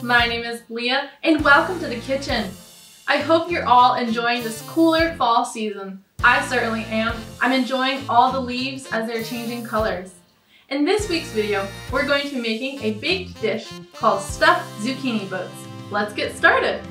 My name is Leah and welcome to the kitchen. I hope you're all enjoying this cooler fall season. I certainly am. I'm enjoying all the leaves as they're changing colors. In this week's video, we're going to be making a baked dish called stuffed zucchini boats. Let's get started.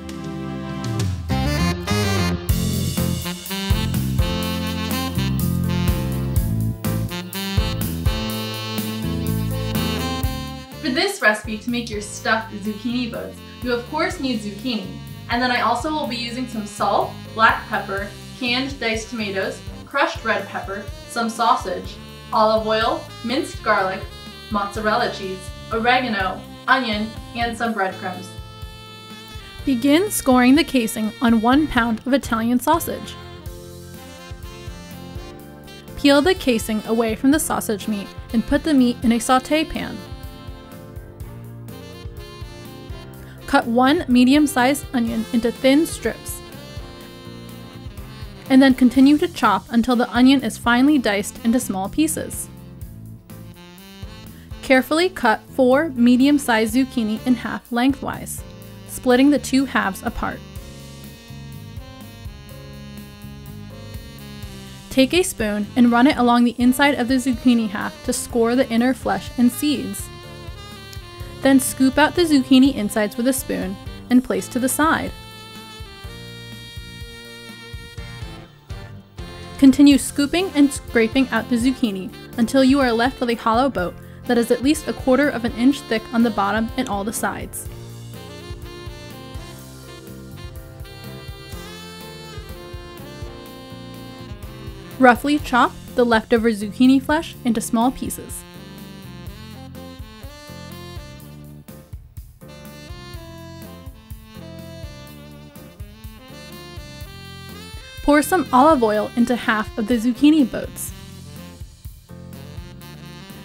For this recipe to make your stuffed zucchini boats, you of course need zucchini, and then I also will be using some salt, black pepper, canned diced tomatoes, crushed red pepper, some sausage, olive oil, minced garlic, mozzarella cheese, oregano, onion, and some breadcrumbs. Begin scoring the casing on 1 pound of Italian sausage. Peel the casing away from the sausage meat and put the meat in a sauté pan. Cut 1 medium-sized onion into thin strips, and then continue to chop until the onion is finely diced into small pieces. Carefully cut 4 medium-sized zucchini in half lengthwise, splitting the 2 halves apart. Take a spoon and run it along the inside of the zucchini half to score the inner flesh and seeds. Then scoop out the zucchini insides with a spoon and place to the side. Continue scooping and scraping out the zucchini until you are left with a hollow boat that is at least 1/4 of an inch thick on the bottom and all the sides. Roughly chop the leftover zucchini flesh into small pieces. Pour some olive oil into half of the zucchini boats.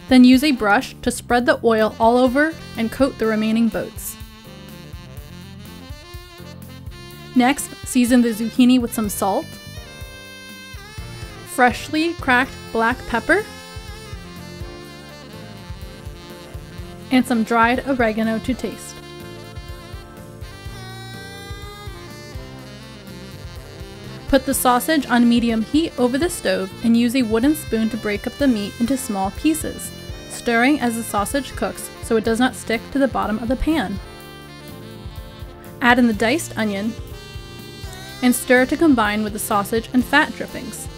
Then use a brush to spread the oil all over and coat the remaining boats. Next, season the zucchini with some salt, freshly cracked black pepper, and some dried oregano to taste. Put the sausage on medium heat over the stove and use a wooden spoon to break up the meat into small pieces, stirring as the sausage cooks so it does not stick to the bottom of the pan. Add in the diced onion and stir to combine with the sausage and fat drippings.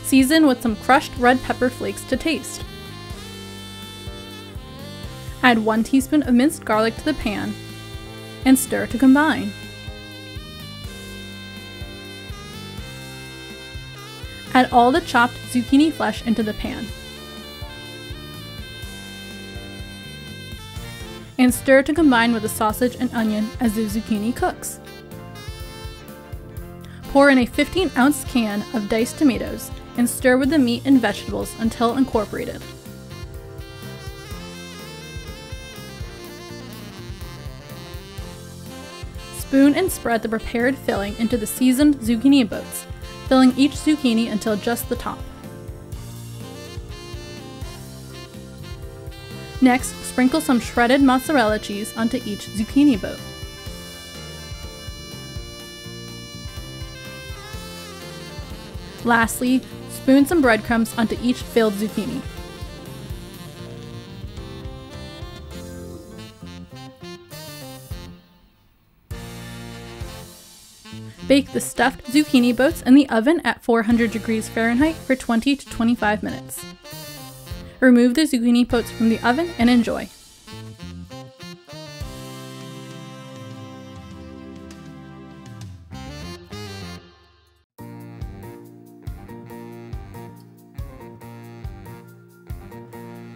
Season with some crushed red pepper flakes to taste. Add 1 teaspoon of minced garlic to the pan and stir to combine. Add all the chopped zucchini flesh into the pan. And stir to combine with the sausage and onion as the zucchini cooks. Pour in a 15-ounce can of diced tomatoes and stir with the meat and vegetables until incorporated. Spoon and spread the prepared filling into the seasoned zucchini boats, filling each zucchini until just the top. Next, sprinkle some shredded mozzarella cheese onto each zucchini boat. Lastly, spoon some breadcrumbs onto each filled zucchini. Bake the stuffed zucchini boats in the oven at 400 degrees Fahrenheit for 20 to 25 minutes. Remove the zucchini boats from the oven and enjoy.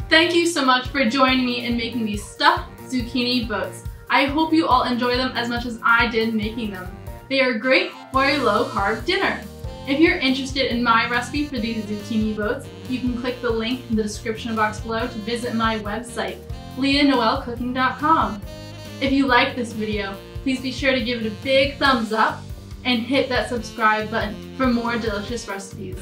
Thank you so much for joining me in making these stuffed zucchini boats. I hope you all enjoy them as much as I did making them. They are great for a low-carb dinner. If you're interested in my recipe for these zucchini boats, you can click the link in the description box below to visit my website, leahnoellecooking.com. If you like this video, please be sure to give it a big thumbs up and hit that subscribe button for more delicious recipes.